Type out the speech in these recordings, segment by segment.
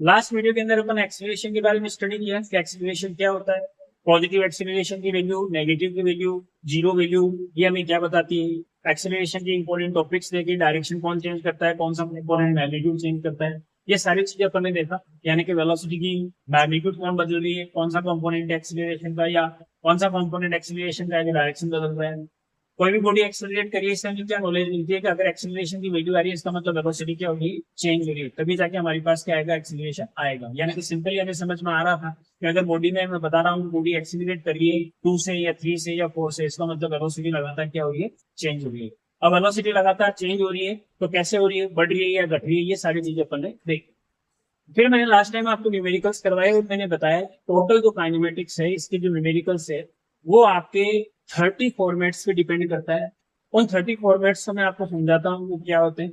Last video के अंदर अपन acceleration के बारे में स्टडी किया कि एक्सीलरेशन क्या होता है, पॉजिटिव एक्सीलरेशन की वैल्यू, नेगेटिव की वैल्यू, जीरो वैल्यू, ये हमें क्या बताती है। एक्सीलरेशन के इंपॉर्टेंट टॉपिक्स देखे, डायरेक्शन कौन चेंज करता है, कौन सा इंपॉर्टेंट मैग्नीट्यूड चेंज करता है, ये सारी चीजें अपन ने देखा। यानी कि वेलोसिटी की मैग्नीट्यूड कौन बदल रही है, कौन सा कंपोनेंट एक्सीलरेशन का, या कौन सा कंपोनेंट एक्सीलरेशन का डायरेक्शन बदल रहा है। कोई भी बॉडी एक्सेलरेट करिए, इससे हमें क्या नॉलेज मिलती है कि अगर एक्सेलरेशन की वैल्यू आ रही है, इसका मतलब वेलोसिटी क्या होगी, चेंज हो रही है, तभी जाके हमारे पास क्या आएगा, एक्सेलरेशन आएगा। यानी कि सिंपली हमें समझ में आ रहा था कि अगर बॉडी में मैं बता रहा हूँ बॉडी एक्सेलरेट कर रही है 2 से या 3 से या 4 से, इसका मतलब वेलोसिटी लगातार क्या हो रही है, चेंज हो रही है। अब वेलोसिटी लगातार चेंज हो रही है तो कैसे हो रही है, बढ़ रही है या घट रही है, ये सारी चीजें अपन ने देखी। फिर मैंने लास्ट टाइम आपको न्यूमेरिकल्स करवाए और मैंने बताया टोटल जो काइनेमेटिक्स है, इसके जो न्यूमेरिकल्स है वो आपके 30 फॉर्मेट्स पे डिपेंड करता है। उन 30 फॉर्मेट्स को मैं आपको समझाता हूँ वो क्या होते हैं।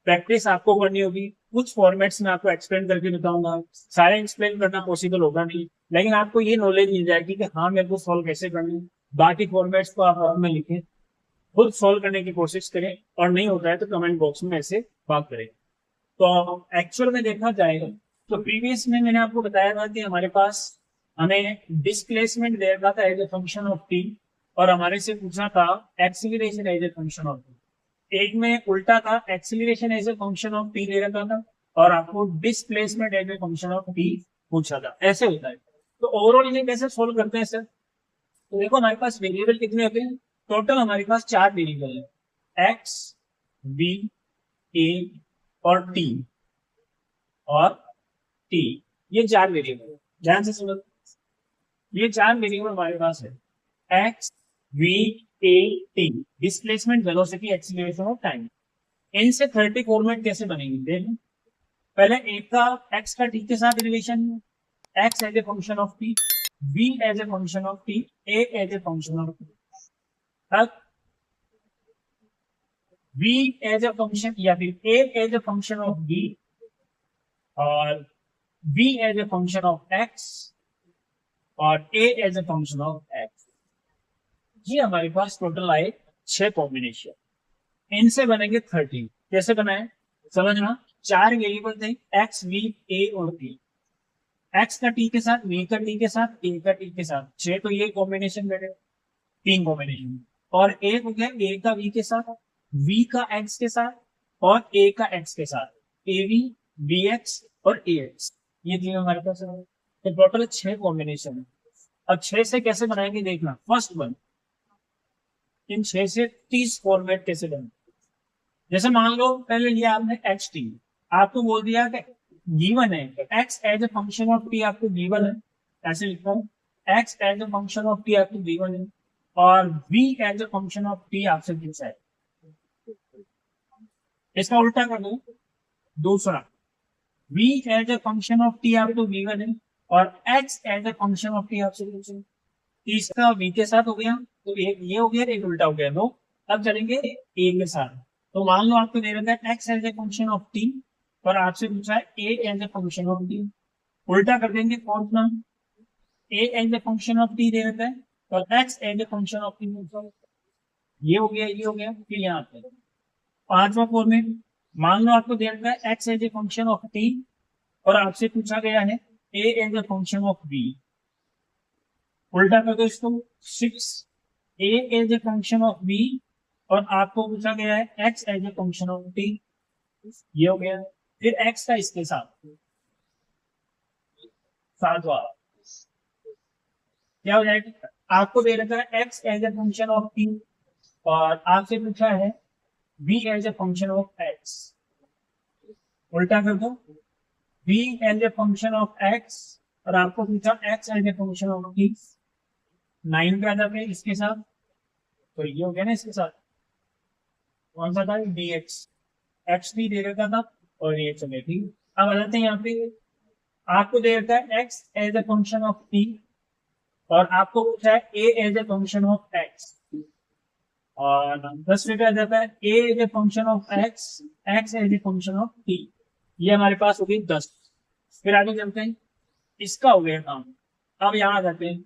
प्रैक्टिस आपको करनी होगी, कुछ फॉर्मेट्स में आपको एक्सप्लेन करके बताऊंगा, सारे एक्सप्लेन करना पॉसिबल होगा नहीं, लेकिन आपको ये नॉलेज मिल जाएगी कि हाँ मेरे को सॉल्व कैसे करना है। बाकी फॉर्मेट्स को आप में लिखें, खुद सॉल्व करने की कोशिश करें, और नहीं होता है तो कमेंट बॉक्स में ऐसे बात करें। तो एक्चुअल में देखा जाए तो प्रीवियस में मैंने आपको बताया था कि हमारे पास हमें डिस्प्लेसमेंट दे रखा था as a function of T, और हमारे से पूछा था acceleration as a function of t. एक में उल्टा था, acceleration as a function of T दे रखा था और आपको displacement as a function of t पूछा था। ऐसे होता है। तो ओवरऑल इन्हें कैसे सोल्व करते हैं सर, तो देखो हमारे पास वेरिएबल कितने होते हैं, टोटल हमारे पास 4 वेरिएबल है, एक्स, बी, ए और टी, और टी, ये 4 वेरिएबल। ध्यान से सुनो, ये 4 वेरिएबल हमारे पास है, X, V, A, T, displacement, velocity, acceleration और टाइम। इनसे 30 फॉर्मेट कैसे बनेंगे देखो। पहले एक का एक्स का टी के साथ रिलेशन है, x as a function of t, v as a function of t, a as a function of t. अब वी एज ए फंक्शन या फिर a as a function of B, और B as a function of x, और ए as a function of x. ये हमारे पास total आए 6 combination. इनसे बनेंगे 30। कैसे बनाए समझना। 4 वेरिएबल थे, एक्स, वी, ए और टी। एक्स का टी के साथ, वी का टी के साथ, ए का टी के साथ, 6 तो ये कॉम्बिनेशन बैठे, 3 कॉम्बिनेशन। और एक हो गया ए का वी के साथ, वी का एक्स के साथ, और ए का एक्स के साथ, ए वी, बी एक्स और ए एक्स। ये 3 हमारे पास है। तो टोटल 6 कॉम्बिनेशन है। अब 6 से कैसे बनाएंगे देखना। फर्स्ट वन, इन 6 से 30 फॉर्मेट कैसे बने। जैसे मान लो पहले लिया आपने एच टी, आपको बोल दिया कि गिवन है x as a function of T, आपको गिवन है, ऐसे लिखता हूँ, X as a function of T आपको गिवन है, और V as a function of T आपसे पूछा है। इसका उल्टा कर दो, दूसरा, V as a function of T आपको गिवन है, और x as a function of T आपसे पूछा है। तीसरा वी के साथ हो गया, तो एक ये हो गया, एक उल्टा हो गया, दो। अब चलेंगे ए के साथ। तो मान लो आपको दे रखा है x as a function of T, और आपसे पूछा है ए as a function of t. उल्टा कर देंगे, फोर्थ नाम, a as a function of T दे रखा है और x as a function of t पूछा है। ये हो गया, ये हो गया, फिर यहाँ पे पांचवा फॉर्मेट। मान लो आपको दे रखा है x as a function of T, और आपसे पूछा गया है ए as a function of b. उल्टा कर दो इसको, 6 a as a function of B, और आपको पूछा गया है x as a function of t. ये हो गया। फिर एक्स का इसके साथ, सातवा क्या हो जाएगा, आपको दे रखा है x as a function of T, और आपसे पूछा है B as a function of X. उल्टा कर दो, B as a function of x, और आपको पूछा X as a function of T. 9 का अदब है इसके साथ, तो ये हो गया ना इसके साथ, कौन सा था, डी एक्स, एक्स भी दे रखा था, और ये चले ठीक। अब आ जाते हैं यहाँ पे, आपको दे रखा है x as a function of T, और आपको पूछा है ए as a function of x, और 10वें पे आ जाता है ए as a function of x, x as a function of t. ये हमारे पास हो गई 10। फिर आगे चलते हैं, इसका हो गया काम। अब यहाँ आ जाते हैं,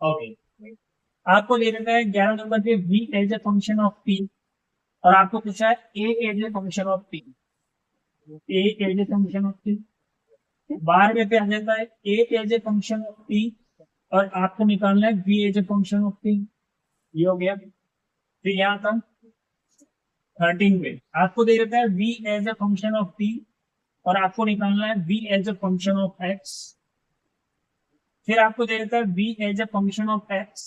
ओके, आपको दे रखा है 11 नंबर पे v as a function of p, और आपको पूछा है ए as a function of p. A as a function of t, बाहर में पे आ जाता है ए as a function of T, और आपको निकालना है B as a function of t. ये हो गया। फिर यहाँ था 13 पे आपको दे देता है v as a function of t, और आपको निकालना है v as a function of x। फिर आपको दे देता है v as a function of x,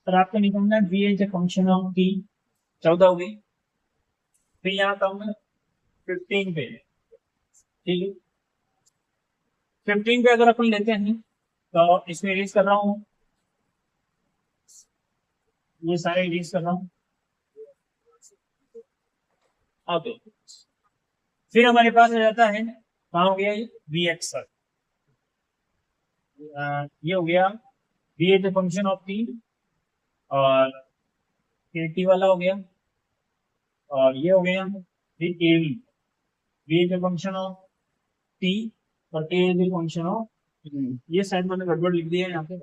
और आपको निकालना है v as a function of t। 14 हो गई। फिर यहाँ था मैं 15 पे, ठीक है। 15 पे अगर अपन लेते हैं तो इसमें इरेज कर रहा हूँ, ये सारे इरेज कर रहा हूँ। अब फिर हमारे पास आ जाता है, कहाँ हो गया ये वी एक्स सर, ये हो गया V as a function of T, और के टी वाला हो गया, और ये हो गया फिर a v as a function of T, और ए एज ए फंक्शन ऑफ, ये शायद मैंने गड़बड़ लिख दिया है यहाँ पे,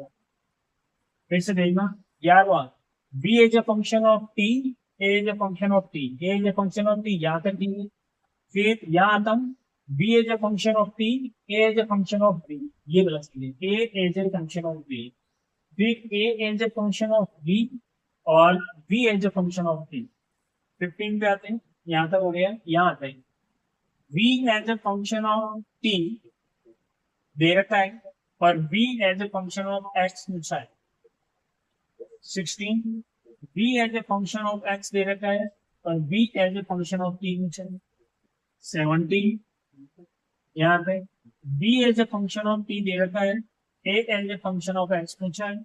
फिर से देखना। 11वां b as a function of t, a as a function of t, a as a function of t यहाँ तक टी। फिर यहाँ आता हूँ b as a function of t, a as a function of b, ये गलत चीज, a as a function of b, फिर a as a function of B, और B as a function of t. 15 पे आते हैं, यहाँ तक हो गया। यहाँ आता है v as a function of T दे रखा है, और v as a function of x पूछा है। 16 v as a function of x दे रखा है, और v as a function of t पूछा है। 17 यहाँ पे v as a function of t दे रखा है, a as a function of x पूछा है,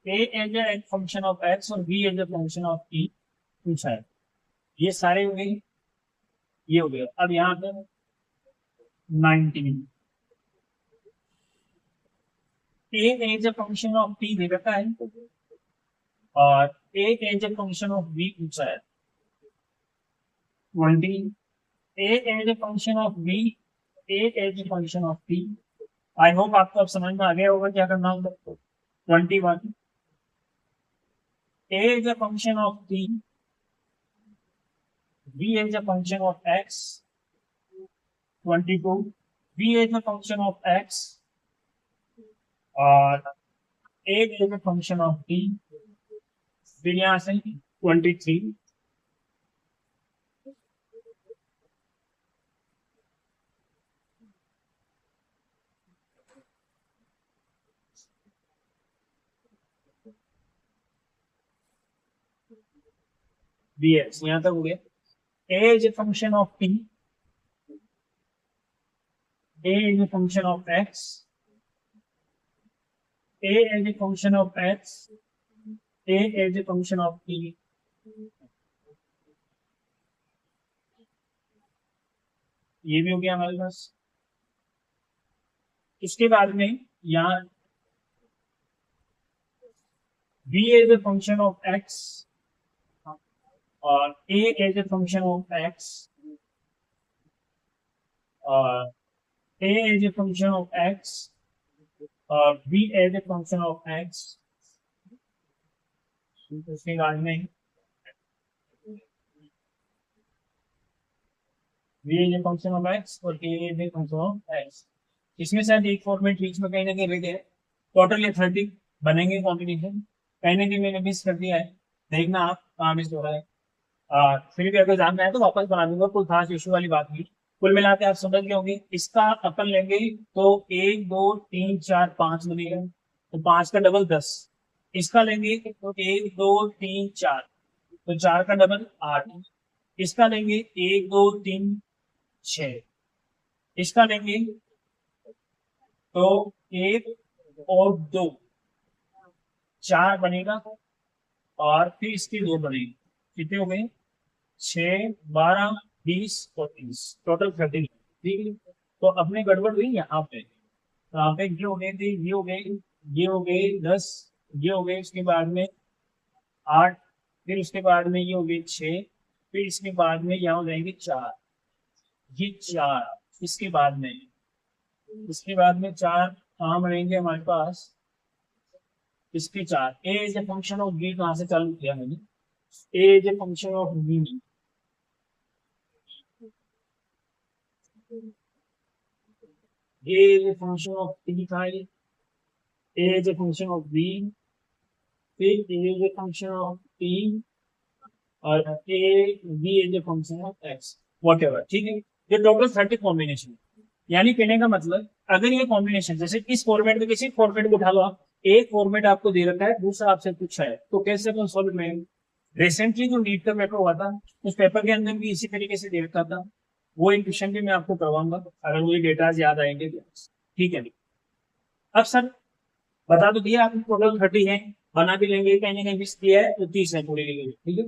a as a function of x और v as a function of t पूछा है। ये सारे हो गए, ये हो गया। अब यहाँ पे 19 a as a function of t दे रखा है, और a as a function of v पूछा है। 20 a as a function of v, a as a function of t। I hope आपको अब समझ में आ गया होगा क्या करना होगा। 21 a as a function of t, v as a function of x। 22 v as a function of x, और a as a function of t। फिर यहाँ से 23 bx, यहाँ तक हो गया। a is a function of t, a is a function of x, a is a function of x, a is a function of t। ये भी हो गया हमारे पास। इसके बाद में यहाँ b is a function of x, और a is a function of x, और a is a function of x, और b is a function of x। उसके बाद में v is a function of x और a is a function of x। इसमें शायद एक फॉर्मेट बीच में कहीं ना कहीं रह गया है। टोटल ये 30 बनेंगे कॉम्बिनेशन, कहीं ना कहीं मैंने मिस कर दिया है, देखना आप कहाँ मिस हो रहा है। फिर भी अगर जानना है तो वापस बना दूंगा, कोई खास इशू वाली बात नहीं। कुल मिला के आप समझ गए होंगे। इसका अपन लेंगे तो 1 2 3 4 5 बनेगा, तो 5 का डबल 10। इसका लेंगे तो 1 2 3 4, तो 4 का डबल 8। इसका लेंगे 1 2 3 6। इसका लेंगे तो 1 और 2, 4 बनेगा, और फिर इसके 2 बनेंगे। कितने हो गए? 6 12 20 और 30, टोटल 30। ठीक है, तो अपने गड़बड़ हुई यहाँ पे, तो यहाँ पे ये हो गए थे, ये हो गए, ये हो गए 10, ये हो गए, उसके बाद में 8, फिर उसके बाद में ये हो गए 6, फिर इसके बाद में यहाँ हो जाएंगे 4, ये 4। इसके बाद में 4 कहाँ बनेंगे हमारे पास? इसके 4 A is a function of B, कहाँ से चालू किया मैंने? A is a function of B, A is a function of t था ये, A is a function of b, फिर A is a function of t और A b is a function of x, whatever, ठीक है। ये total 30 combination, यानी कहने का मतलब अगर ये कॉम्बिनेशन जैसे इस फॉर्मेट में, किसी फॉर्मेट को उठा लो आप, एक फॉर्मेट आपको दे रखा है, दूसरा आपसे पूछा है, तो कैसे अपन सॉल्व करेंगे। रिसेंटली जो नीट का पेपर हुआ था, उस पेपर के अंदर भी इसी तरीके से दे रखा था, वो एक क्वेश्चन भी मैं आपको करवाऊंगा अगर मुझे डेटा याद आएंगे तो, ठीक है। अब सर बता तो दिया आपको टोटल 30 है, बना भी लेंगे, कहीं ना कहीं 20 दिया है तो 30 है पूरे लिए, ठीक है।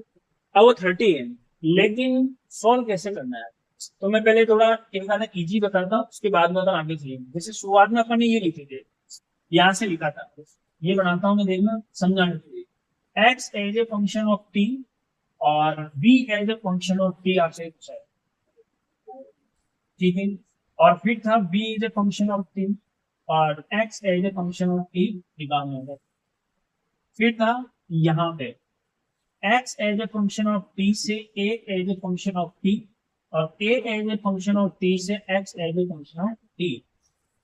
अब वो 30 है, लेकिन सॉल्व कैसे करना है, तो मैं पहले थोड़ा एक आधा इजी बताता हूँ, उसके बाद में आगे चलेंगे। जैसे शुरुआत में अपन ने ये लिखे थे, यहाँ से लिखा था, ये बनाता हूँ मैं, देखना समझाने के लिए। X as a function of T और B as a function of T आपसे पूछा है, ठीक है। और फिर था B is a function of T और x as a function of T निकालना है। फिर था यहाँ पे x as a function of t से a as a function of t और a as a function of t से x as a function of t।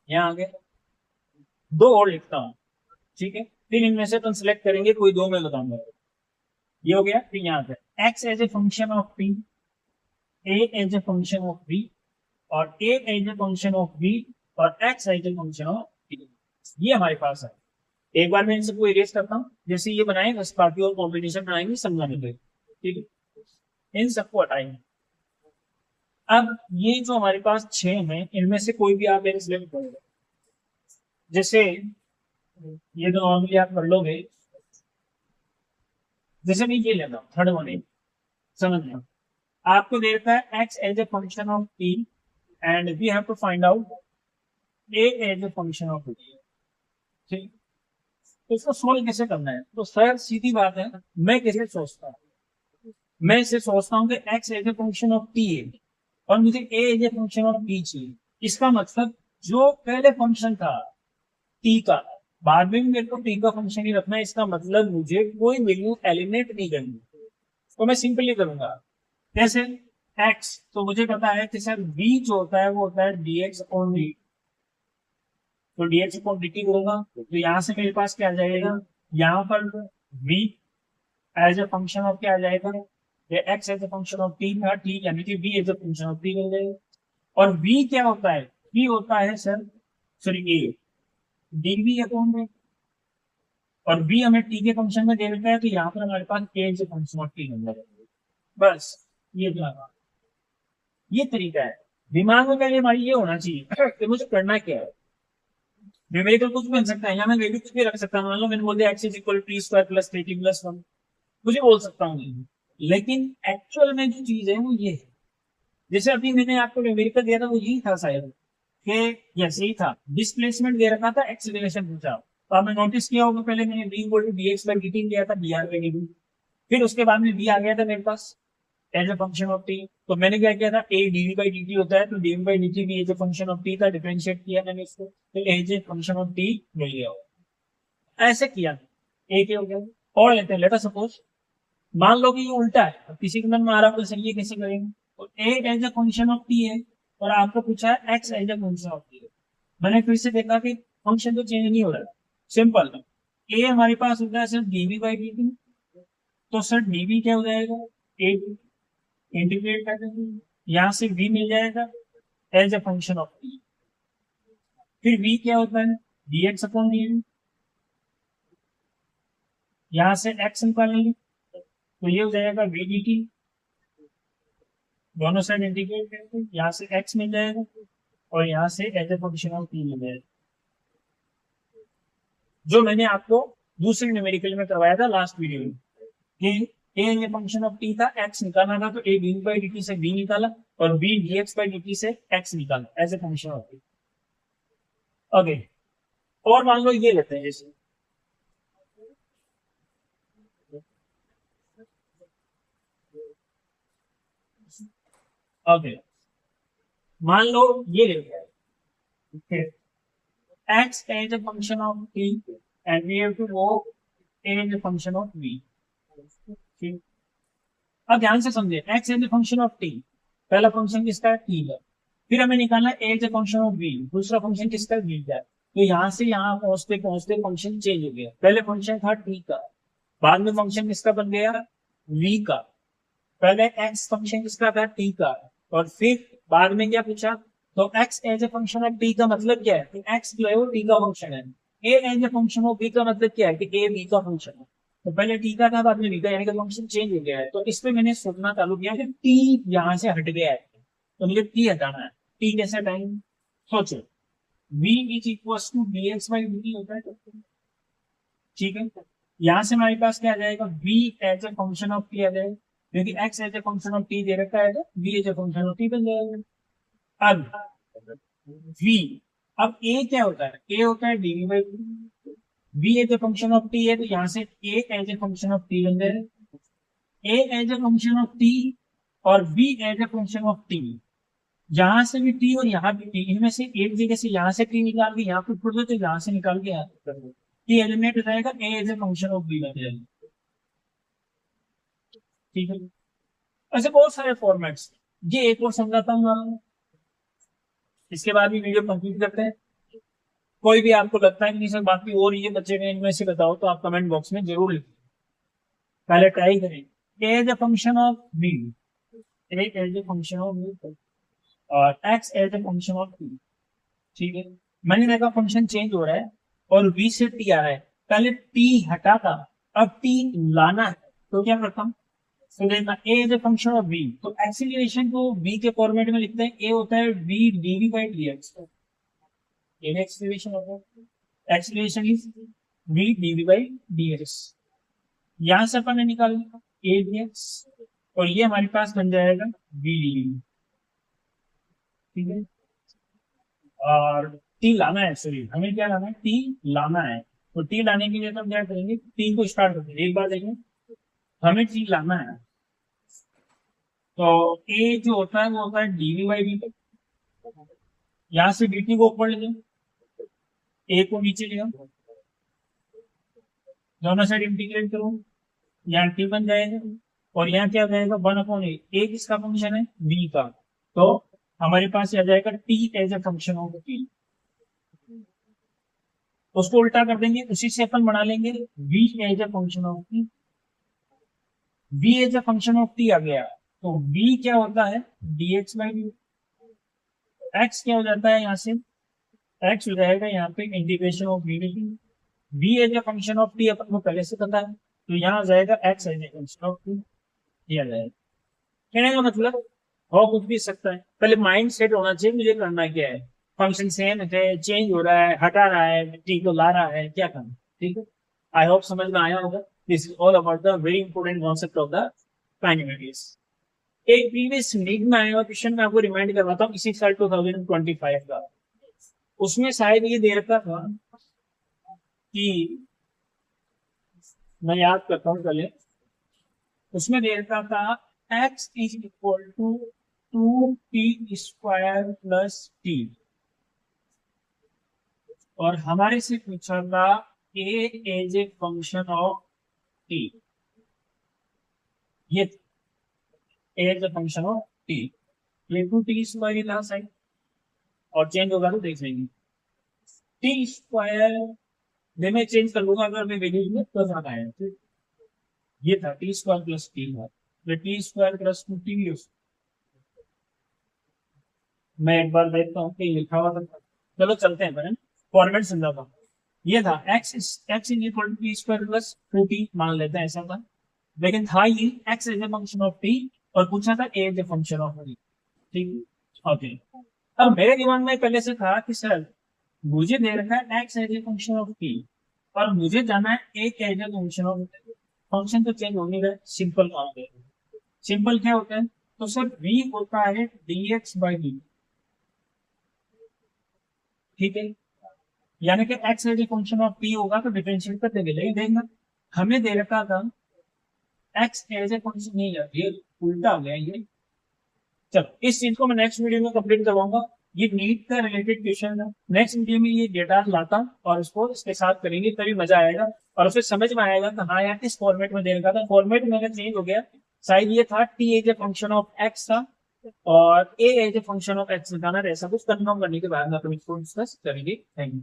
यहाँ आगे दो और लिखता हूँ, ठीक है। फिर इनमें से तुम सिलेक्ट करेंगे, कोई दो मैं बताऊंगा। ये हो गया। फिर यहाँ पे x as a function of t, a as a function of b और a as a function of b और x as a function of t। ये हमारे पास है। एक बार मैं इन सबको इरेज करता हूँ, जैसे ये बनाए बस, बाकी और कॉम्बिनेशन बनाएंगे समझाने के लिए, ठीक है। इन सबको हटाएंगे। अब ये जो हमारे पास 6 हैं, इनमें से कोई भी आप एक सिलेक्ट करोगे, जैसे ये तो नॉर्मली आप कर लोगे, जैसे मैं ये लेता हूँ थर्ड वन, समझ लो आपको दे रखा है x as a function of t and we have to find out a as a function of t, ठीक। तो इसको सोल्व कैसे करना है, तो सर सीधी बात है, मैं कैसे सोचता हूँ, मैं इसे सोचता हूँ कि x as a function of t है और मुझे a as a function of t चाहिए। इसका मतलब जो पहले फंक्शन था t का, बाद में भी मेरे को t का फंक्शन ही रखना है, इसका मतलब मुझे कोई वैल्यू एलिमिनेट नहीं करनी। तो मैं सिंपली करूंगा कैसे, x तो मुझे पता है कि सर v जो होता है वो होता है dx अपॉन dt, तो dx अपॉन dt करूंगा, तो यहाँ से मेरे पास क्या आ जाएगा, यहाँ पर v as a function of क्या आ जाएगा, ये x as a function of t था, t यानी कि v as a function of t मिल जाएगा। और v क्या होता है, v होता है sir sorry a dv upon dt, और v हमें t के फंक्शन में दे रखा है, तो यहाँ पर हमारे पास a as a function of t मिल जाएगा। बस ये था, ये तरीका है। दिमाग में पहले हमारी ये होना चाहिए कि मुझे करना क्या है। न्यूमेरिकल कुछ भी बन सकता है, या मैं वैल्यू कुछ भी रख सकता हूँ, मान लो मैंने बोल दिया x is equal T square plus 3t plus 1, कुछ भी बोल सकता हूँ, लेकिन एक्चुअल में जो चीज है वो ये है। जैसे अभी मैंने आपको न्यूमेरिकल दिया था, वो यही था शायद कि यस यही था, डिस्प्लेसमेंट दे रखा था, एक्सीलरेशन पूछा, तो आपने नोटिस किया होगा पहले मैंने v equal to dx by dt दिया था, dr बाई dt, फिर उसके बाद में v आ गया था मेरे पास as a function of T, तो मैंने क्या किया था, a dv बाई dt होता है, तो dv बाई dt भी as a function of T था, डिफरेंशिएट किया मैंने इसको, तो as a function of T मिल गया। ऐसे किया एक हो गया। और लेते हैं, लेट अस सपोज मान लो कि ये उल्टा है, अब किसी के मन में आ रहा है तो सही है, कैसे करेंगे, तो a as a function of t है और आपको पूछा है x as a function of t है। मैंने फिर से देखा कि फंक्शन तो चेंज नहीं हो रहा है, सिंपल a हमारे पास होता है सर dv बाई dt, तो सर dv क्या हो जाएगा, a इंटीग्रेट कर देंगे, यहाँ से v मिल जाएगा as a function of t, फिर v क्या होता है dx अपॉन dt, यहाँ से x निकालेंगे तो ये हो जाएगा v dt, दोनों साइड इंटीग्रेट करके यहाँ से x मिल जाएगा और यहाँ से as a function of t मिल जाएगा, जो मैंने आपको दूसरे न्यूमेरिकल में करवाया था लास्ट वीडियो में कि a as a function of t था, x निकालना था, तो a dv बाई dt से v निकाला और v dx बाई dt से x निकाला as a function of t। Okay, और मान लो ये लेते हैं जैसे ओके, मान लो ये लेते हैं x as a function of t and we have to go a as a function of v, ठीक। अब ध्यान से समझे, x as a function of t, पहला फंक्शन किसका है, t का, फिर हमें निकालना A as a function of B, दूसरा फंक्शन किसका, बी का। तो यहाँ से यहाँ पहुंचते पहुंचते फंक्शन चेंज हो गया, पहले फंक्शन था टी का, बाद में फंक्शन किसका बन गया, वी का। पहले एक्स फंक्शन किसका था, टी का, और फिर बाद में क्या पूछा, तो x as a function of t का मतलब क्या है कि एक्स जो है वो टी का फंक्शन है। ए as a function of B का मतलब क्या है कि ए बी का फंक्शन है। तो पहले टी का था, बाद में बी का, यानी कि फंक्शन चेंज हो गया है। तो इस पे मैंने सोचना चालू किया कि टी यहाँ से हट गया है, तो मुझे टी हटाना है। टी कैसे हटाएंगे, सोचो, v is equal to d x by d होता है, ठीक है। यहाँ से हमारे पास क्या आ जाएगा, v as a function of T आ जाएगा, क्योंकि x as a function of T दे रखा है, तो v as a function of T बन जाएगा। अब v, अब a क्या होता है, a होता है dv by v as a function of t है, तो यहाँ से a as a function of T बन जाएगा, a as a function of T और v as a function of t. यहाँ से भी टी और यहाँ भी टी, इनमें से एक जगह से यहाँ से टी निकाल के यहाँ पे छोड़ दो, तो यहाँ से निकाल के यहाँ कर दो, ये एलिमिनेट हो जाएगा, A as a function of B बन जाएगा, ठीक है। ऐसे बहुत सारे फॉर्मेट्स, ये एक और समझाता हूँ आपको, इसके बाद भी वीडियो कंप्लीट करते हैं। कोई भी आपको लगता है कि नहीं सर बाकी और ये बच्चे में इनमें से बताओ, तो आप कमेंट बॉक्स में जरूर लिखें, पहले ट्राई करें। A as a function of B, A as a function of B और x as a function of T, ठीक है। मैंने देखा फंक्शन चेंज हो रहा है और v से t आ रहा है, पहले t हटा था, अब t लाना है, तो क्या करता हूँ, तो देखना a is a function of v, तो एक्सीलरेशन को v के फॉर्मेट में लिखते हैं, a होता है v dv बाई dx, ये एक्सीलरेशन होता है, acceleration is v dv by dx। यहां से अपन ने निकालना a dx और ये हमारे पास बन जाएगा v dv, ठीक है। और टी लाना है, सॉरी हमें क्या लाना है, टी लाना है। तो टी लाने के लिए तो हम क्या करेंगे, टी को स्टार्ट करेंगे, एक बार देखें, हमें टी लाना है। तो ए जो होता है वो होता है डीवी बाई डी, यहाँ से डी टी को ऊपर ले जाओ, ए को नीचे ले आओ, दोनों साइड इंटीग्रेट करो, यहाँ टी बन जाएगा और यहाँ क्या जाएगा, 1/a। ए किसका फंक्शन है, बी का, तो हमारे पास आ जाएगा t as a function of t, उसको उल्टा कर देंगे, उसी से अपन बना लेंगे v as a function of T. v as a function of T आ गया, तो v क्या होता है, dx बाई डी, x क्या हो जाता है, यहाँ से x हो जाएगा यहाँ पे integration of v D, v as a function of T अपन को पहले से पता है, तो यहाँ आ जाएगा x as a function of t, ये आ जाएगा। कहने का मतलब हो कुछ भी सकता है, पहले माइंड सेट होना चाहिए मुझे करना क्या है, फंक्शन सेम है, चेंज हो रहा है, हटा रहा है, टी को ला रहा है, क्या करना, ठीक है। आई होप समझ में आया होगा। This is all about the very important concept of the kinematics. एक प्रीवियस वीक में आया हुआ क्वेश्चन मैं आपको रिमाइंड करवाता हूँ, इसी साल 2025 का, उसमें शायद ये दे रखा था कि, मैं याद करता हूँ पहले, उसमें दे रखा था x is equal to 2t square plus t, और हमारे से पूछा था a as a function of t, ये as a function of t, ये 2t स्क्वायर था साइड, और चेंज होगा तो देख लेंगे, t स्क्वायर मैं चेंज कर लूंगा अगर मैं वैल्यूज में तो ज्यादा है, ये था t स्क्वायर प्लस t था, टी स्क्वायर प्लस 2t, मैं एक बार देखता हूँ कि लिखा हुआ था, चलो चलते हैं मैंने फॉर्मेट समझाता हूँ। ये था x is equal to t square plus 2t, मान लेते हैं ऐसा था, लेकिन था ये x as a function of t और पूछा था a as a function of t, ठीक ओके। अब मेरे दिमाग में पहले से था कि सर मुझे दे रखा है x as a function of t और मुझे जाना है a as a function of t, function तो चेंज होने का सिंपल काम है, सिंपल क्या होता है, तो सर v होता है dx बाई डी, ठीक है, यानी कि x as a function of t होगा तो डिफरेंशिएट कर देंगे, लेकिन देखना हमें दे रखा था x एज ए फंक्शन, नहीं यार ये उल्टा हो गया ये। चलो इस चीज को मैं नेक्स्ट वीडियो में कंप्लीट करवाऊंगा, ये नीट का रिलेटेड क्वेश्चन है, नेक्स्ट वीडियो में ये डेटा लाता और इसको इसके साथ करेंगे तभी मजा आएगा और फिर समझ में आएगा कि हाँ यार इस फॉर्मेट में दे रखा था, फॉर्मेट में चेंज हो गया, शायद ये था t as a function of x था और ए as a function of X निकालना है, ऐसा कुछ कंफर्म करने के बाद में अपन इसको डिस्कस करेंगे। Thank you.